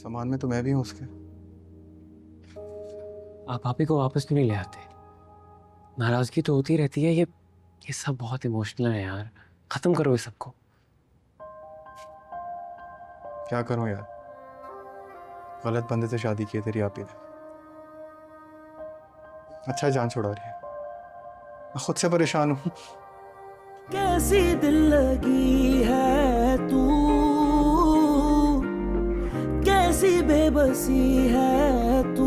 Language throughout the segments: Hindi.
सामान में तो मैं भी हूँ उसके। आप भाभी को वापस क्यों नहीं ले आते? नाराजगी तो होती रहती है। ये सब बहुत इमोशनल है यार। खत्म करो इस सबको। क्या करूँ यार, गलत बंदे से शादी की है तेरी आपी ने। अच्छा जान छुड़ा रही है, मैं खुद से परेशान हूँ। कैसी दिल लगी है तू, कैसी बेबसी है तू।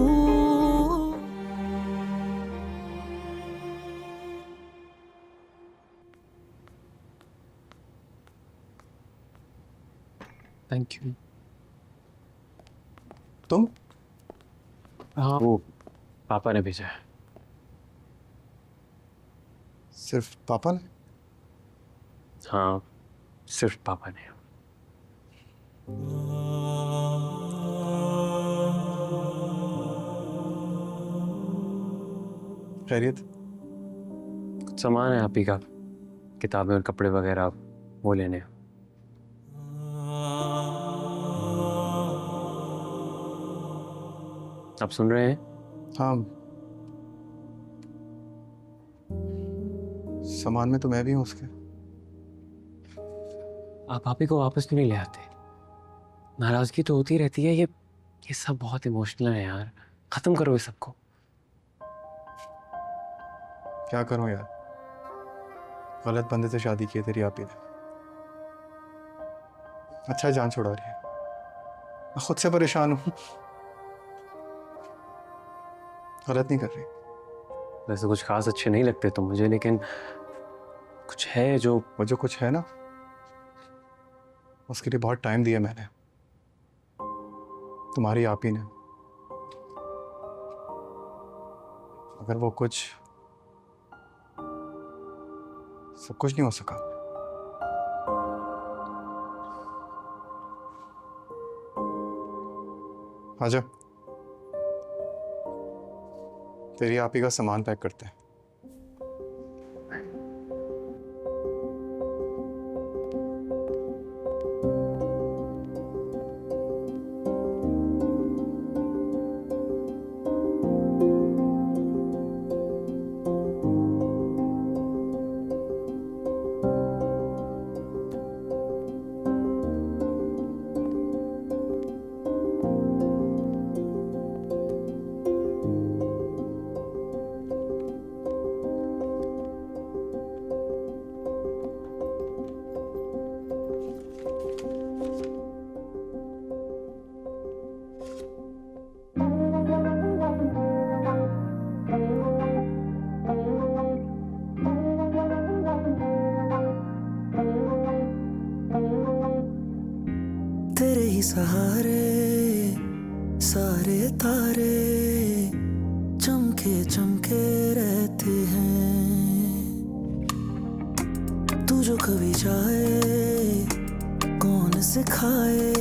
Thank you. तुम? हाँ, वो पापा ने भेजा है। सिर्फ पापा ने? हाँ, सिर्फ पापा ने। खैरियत? कुछ सामान है आप ही का, किताबें और कपड़े वगैरह, वो लेने हैं। आप सुन रहे हैं? हाँ, सामान में तो मैं भी हूँ उसके। आप भाभी को वापस क्यों नहीं ले आते? नाराजगी तो होती रहती है। ये सब बहुत इमोशनल है यार। खत्म करो इस सबको। क्या करूँ यार, गलत बंदे से शादी की है तेरी आपी ने। अच्छा जान छुड़ा रही है, मैं खुद से परेशान हूँ। गलत नहीं कर रही। वैसे कुछ खास अच्छे नहीं लगते तुम मुझे, लेकिन कुछ है जो वो जो कुछ है ना, उसके लिए बहुत टाइम दिया मैंने, तुम्हारी आपी ने। अगर वो कुछ सब कुछ नहीं हो सका, आजा, तेरी आपी का सामान पैक करते हैं। तेरे ही सहारे सारे तारे चमके चमके रहते हैं। तू जो कभी चाहे कौन सिखाए,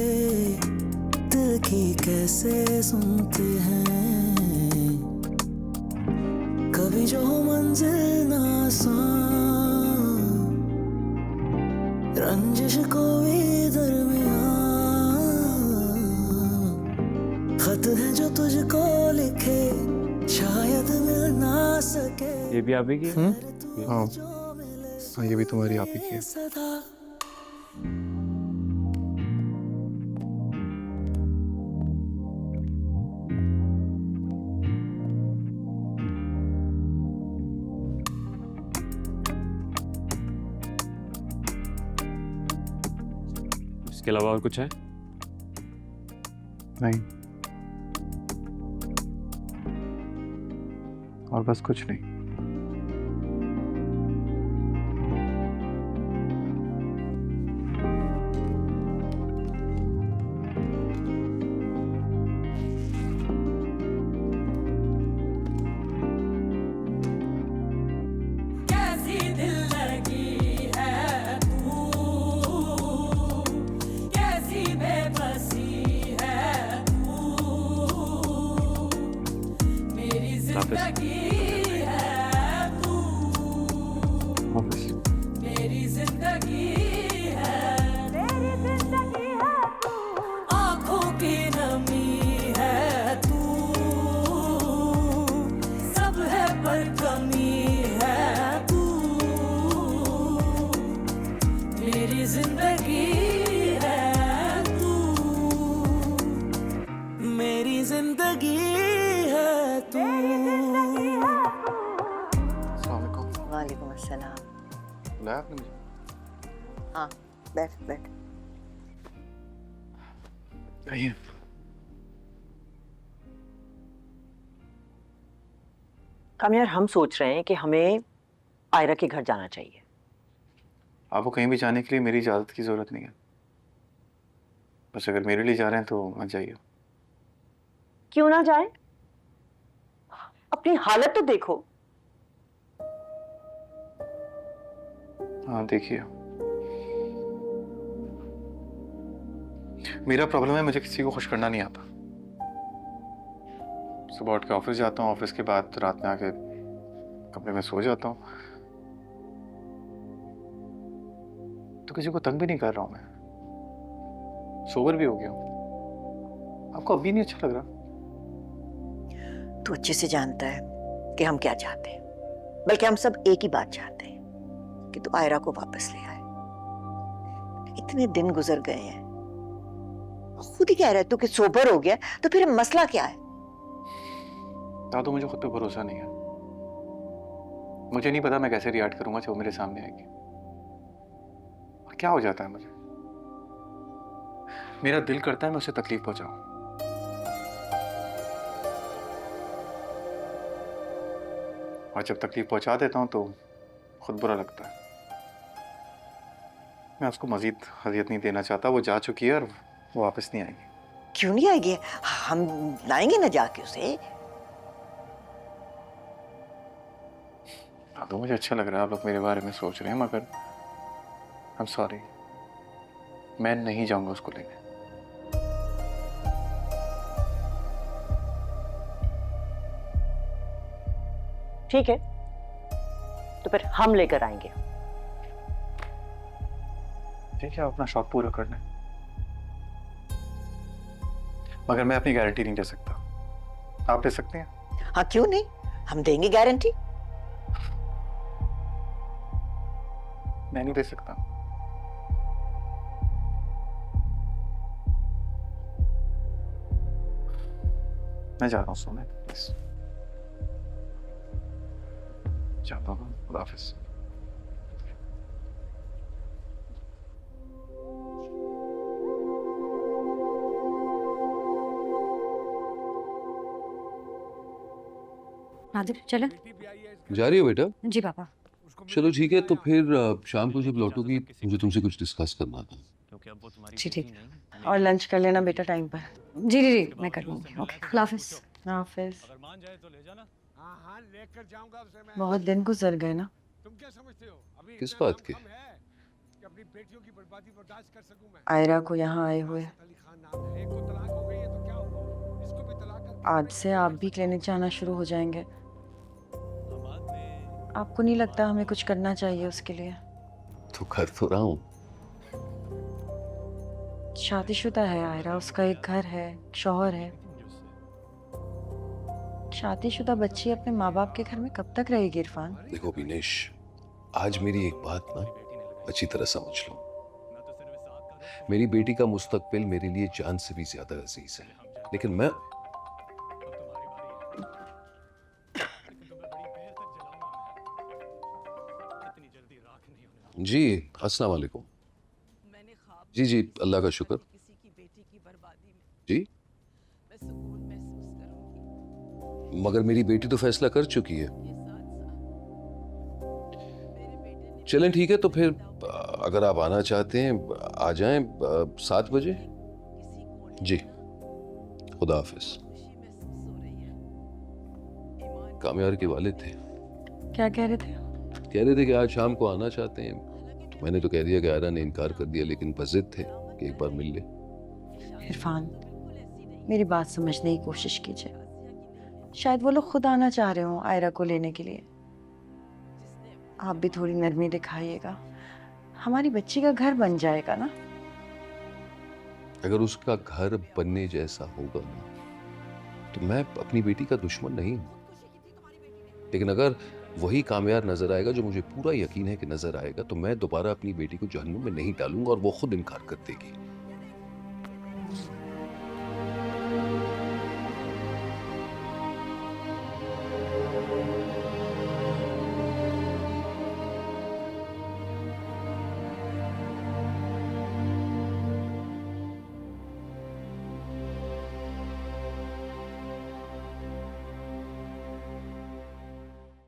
दिल की कैसे सुनते हैं। कभी जो हो मंजिल ना आसान, रंजिश कोई दरमियां, खत है जो तुझको लिखे शायद मिल ना सके। ये भी आप ही की? हाँ, हाँ, ये भी तुम्हारी आपी की है। सदा इसके अलावा और कुछ है? नहीं, और बस कुछ नहीं। कैसी दिल लगी है तू, कैसी बेबसी है तू। मेरी जिंदगी है तू, वापस। मेरी जिंदगी है तू। आँखों की नमी बुलाया आपने मुझे? हाँ, बैठ बैठ। आइए। कामयार, हम सोच रहे हैं कि हमें आयरा के घर जाना चाहिए। आपको कहीं भी जाने के लिए मेरी इजाज़त की ज़रूरत नहीं है। बस अगर मेरे लिए जा रहे हैं तो मत जाइए। क्यों ना जाए? अपनी हालत तो देखो। हाँ देखिए, मेरा प्रॉब्लम है, मुझे किसी को खुश करना नहीं आता। सुबह उठ के ऑफिस जाता हूँ, ऑफिस के बाद रात में आके कमरे में सो जाता हूँ, तो किसी को तंग भी नहीं कर रहा हूँ मैं, सोबर भी हो गया हूँ। आपको अभी नहीं अच्छा लग रहा? तू अच्छे से जानता है कि हम क्या चाहते हैं, बल्कि हम सब एक ही बात चाहते हैं कि तू आयरा को वापस ले आए। इतने दिन गुजर गए हैं, खुद ही कह रहा है तू कि सोबर हो गया, तो फिर मसला क्या है? तो मुझे खुद पे भरोसा नहीं है। मुझे नहीं पता मैं कैसे रिएक्ट करूंगा जब वो मेरे सामने आएगी, और क्या हो जाता है मुझे। मेरा दिल करता है मैं उसे तकलीफ पहुंचाऊं, और जब तकलीफ पहुंचा देता हूं तो खुद बुरा लगता है। मैं उसको मजीद अजियत नहीं देना चाहता। वो जा चुकी है और वो वापस नहीं आएगी। क्यों नहीं आएगी? हम लाएंगे ना जाके उसे। हाँ, तो मुझे अच्छा लग रहा है आप लोग मेरे बारे में सोच रहे हैं, मगर आई एम सॉरी, मैं नहीं जाऊंगा उसको लेने। ठीक है, तो फिर हम लेकर आएंगे। ठीक है, आप अपना शौक पूरा करना है, मगर मैं अपनी गारंटी नहीं दे सकता। आप दे सकते हैं? हाँ, क्यों नहीं, हम देंगे गारंटी। मैं नहीं दे सकता। मैं जा रहा हूँ सोने, प्लीज जाता हूँ। खुदा हाफिज। नादिर चले। जा रही हो बेटा? जी पापा। चलो ठीक है, तो फिर शाम को जब लौटोगी मुझे तुमसे कुछ डिस्कस करना था। जी ठीक। और लंच कर लेना बेटा टाइम पर। जी जी जी मैं कर लूँगी। ओके हाफिज। हाफिज। बहुत दिन गुजर गए ना। किस बात के? आयरा को यहाँ आए हुए। आज से आप भी क्लिनिक जाना शुरू हो जाएंगे। आपको नहीं लगता हमें कुछ करना चाहिए उसके लिए? तो कर तो रहा हूँ। शादीशुदा है आयरा, उसका एक घर है, शौहर है। शादीशुदा बच्ची अपने माँ बाप के घर में कब तक रहेगी इरफान? देखो विनेश, आज मेरी एक बात ना अच्छी तरह समझ लो। मेरी बेटी का मुस्तकबिल मेरे लिए जान से भी ज्यादा अजीज है, लेकिन मैं जी अस्सलाम वालेकुम। जी जी अल्लाह का शुक्र। जी मगर मेरी बेटी तो फैसला कर चुकी है। चलें ठीक है, तो फिर अगर आप आना चाहते हैं आ जाएं 7 बजे। जी खुदा हाफिज। कामयार के वालिद थे। क्या कह रहे थे? कह रहे थे कि आज शाम को आना चाहते हैं, तो मैंने तो कह दिया कि आयरा ने इनकार कर दिया, लेकिन बस जिद थे कि एक बार मिल ले। इरफान, मेरी बात समझने की कोशिश कीजिए। शायद वो लोग खुद आना चाह रहे हो आयरा को लेने के लिए। आप भी थोड़ी नरमी दिखाइएगा, हमारी बच्ची का घर बन जाएगा ना। अगर उसका घर बनने जैसा होगा ना, तो मैं अपनी बेटी का दुश्मन नहीं हूं, लेकिन अगर वही कामयार नजर आएगा, जो मुझे पूरा यकीन है कि नजर आएगा, तो मैं दोबारा अपनी बेटी को जहन्नुम में नहीं डालूंगा और वो खुद इनकार कर देगी।